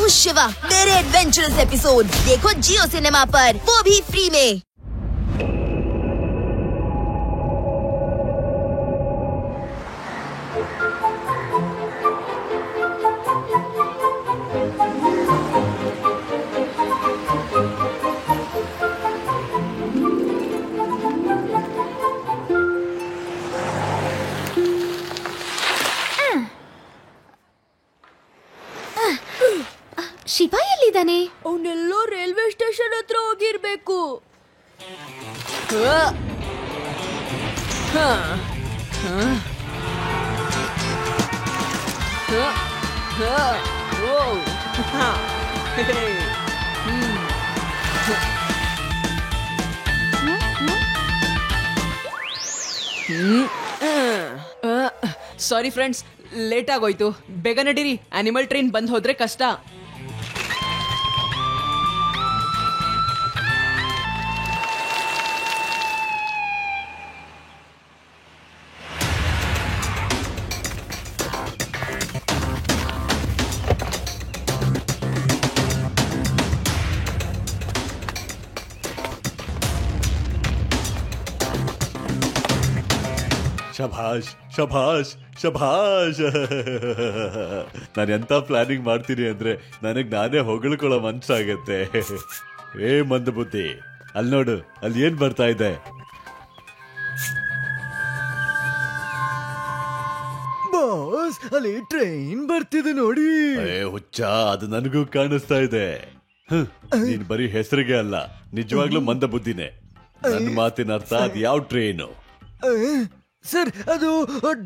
हूँ शिवा। मेरे adventurous episode देखो जियो सिनेमा पर, वो भी फ्री में। ಶಿವ ಎಲ್ಲಿದ್ದಾನೆ? ಅವನೆಲ್ಲೋ ರೈಲ್ವೆ ಸ್ಟೇಷನ್ ಹತ್ರ ಹೋಗಿರ್ಬೇಕು. ಸಾರಿ ಫ್ರೆಂಡ್ಸ್, ಲೇಟ್ ಆಗೋಯ್ತು. ಬೇಗ ನಡೀರಿ, ಅನಿಮಲ್ ಟ್ರೈನ್ ಬಂದ್ ಹೋದ್ರೆ ಕಷ್ಟ. ಶಭಾಷ್ ಶಭಾಷ್ ಶಭಾಷ್. ನಾನು ಎಂತ ಪ್ಲಾನಿಂಗ್ ಮಾಡ್ತೀನಿ ಅಂದ್ರೆ ನನಗ್ ನಾನೇ ಹೊಗಳ್ಕೊಳ್ಳೋ ಮನ್ಸಾಗತ್ತೆ. ಏ ಮಂದ ಬುದ್ಧಿ, ಅಲ್ಲಿ ನೋಡು, ಅಲ್ಲಿ ಏನ್ ಬರ್ತಾ ಇದೆ? ಬಾಸ್, ಅಲ್ಲಿ ಟ್ರೈನ್ ಬರ್ತಿದೆ ನೋಡಿ. ಏ ಹುಚ್ಚ, ಅದು ನನಗೂ ಕಾಣಿಸ್ತಾ ಇದೆ. ನೀನ್ ಬರೀ ಹೆಸರಿಗೆ ಅಲ್ಲ, ನಿಜವಾಗ್ಲೂ ಮಂದ ಬುದ್ಧಿನೇ. ನನ್ನ ಮಾತಿನ ಅರ್ಥ ಅದು ಯಾವ ಟ್ರೈನು? ಸರ್, ಅದು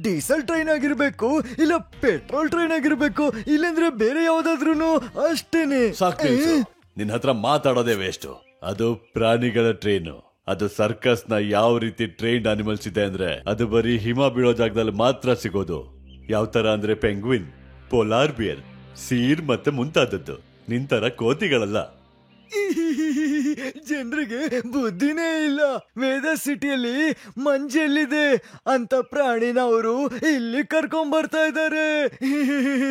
ಡೀಸೆಲ್ ಟ್ರೈನ್ ಆಗಿರ್ಬೇಕು, ಇಲ್ಲ ಪೆಟ್ರೋಲ್ ಟ್ರೈನ್ ಆಗಿರ್ಬೇಕು, ಇಲ್ಲಂದ್ರೆ ಬೇರೆ ಯಾವ್ದಾದ್ರು ಅಷ್ಟೇನೆ. ಸಾಕು, ನಿನ್ ಹತ್ರ ಮಾತಾಡೋದೇ ವೇಸ್ಟ್. ಅದು ಪ್ರಾಣಿಗಳ ಟ್ರೈನು. ಅದು ಸರ್ಕಸ್ ನ ಯಾವ ರೀತಿ ಟ್ರೈನ್ಡ್ ಅನಿಮಲ್ಸ್ ಇದೆ ಅಂದ್ರೆ ಅದು ಬರೀ ಹಿಮ ಬೀಳೋ ಜಾಗದಲ್ಲಿ ಮಾತ್ರ ಸಿಗೋದು. ಯಾವ ತರ ಅಂದ್ರೆ ಪೆಂಗ್ವಿನ್, ಪೋಲಾರ್ ಬಿಯರ್, ಸೀರ್ ಮತ್ತೆ ಮುಂತಾದದ್ದು. ನಿಂತರ ಕೋತಿಗಳಲ್ಲ. ಜನರಿಗೆ ಬುದ್ಧಿನೇ ಇಲ್ಲ. ವೇದ ಸಿಟಿಯಲ್ಲಿ ಮಂಜೆಲ್ಲಿದೆ ಅಂತ ಪ್ರಾಣಿನ ಅವರು ಇಲ್ಲಿ ಕರ್ಕೊಂಡ್ ಬರ್ತಾ ಇದ್ದಾರೆ.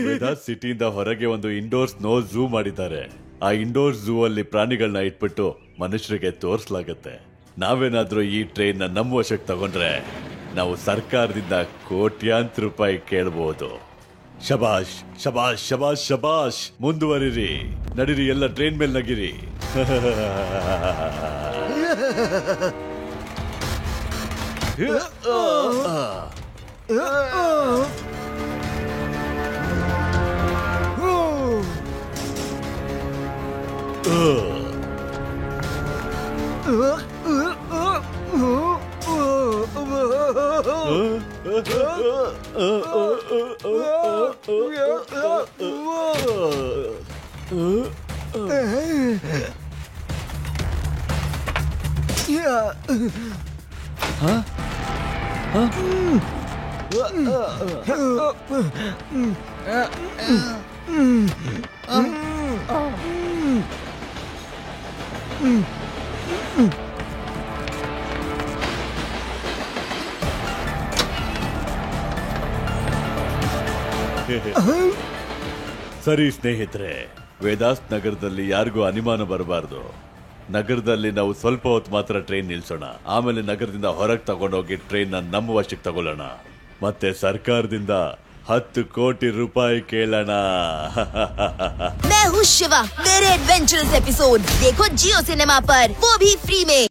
ವೇದ ಸಿಟಿಯಿಂದ ಹೊರಗೆ ಒಂದು ಇಂಡೋರ್ ಸ್ನೋ ಝೂ ಮಾಡಿದ್ದಾರೆ. ಆ ಇಂಡೋರ್ ಝೂ ಅಲ್ಲಿ ಪ್ರಾಣಿಗಳನ್ನ ಇಟ್ಬಿಟ್ಟು ಮನುಷ್ಯರಿಗೆ ತೋರ್ಸ್ಲಾಗತ್ತೆ. ನಾವೇನಾದ್ರೂ ಈ ಟ್ರೈನ್ ನ ನಮ್ಮ ವಶಕ್ಕೆ ತಗೊಂಡ್ರೆ ನಾವು ಸರ್ಕಾರದಿಂದ ಕೋಟ್ಯಾಂತರ ರೂಪಾಯಿ ಕೇಳಬಹುದು. ಶಬಾಷ್ ಶಬಾಷ್ ಶಬಾಷ್ ಶಬಾಷ್. ಮುಂದುವರಿರಿ, ನಡೀರಿ, ಎಲ್ಲ ಟ್ರೈನ್ ಮೇಲೆ ನಗಿರಿ. ಸರಿ ಸ್ನೇಹಿತರೆ, ವೇದಾಸ್ ನಗರದಲ್ಲಿ ಯಾರಿಗೂ ಅನುಮಾನ ಬರಬಾರ್ದು. ನಗರದಲ್ಲಿ ನಾವು ಸ್ವಲ್ಪ ಹೊತ್ತು ಮಾತ್ರ ಟ್ರೈನ್ ನಿಲ್ಸೋಣ. ಆಮೇಲೆ ನಗರದಿಂದ ಹೊರಗೆ ತಗೊಂಡೋಗಿ ಟ್ರೈನ್ ನಮ್ಮ ವಶಕ್ಕೆ ತಗೊಳ್ಳೋಣ. ಮತ್ತೆ ಸರ್ಕಾರದಿಂದ 10 ಕೋಟಿ ರೂಪಾಯಿ ಕೇಳೋಣ. मैं हूँ शिवा। मेरे एडवेंचरस एपिसोड देखो जियो सिनेमा पर, वो भी फ्री में।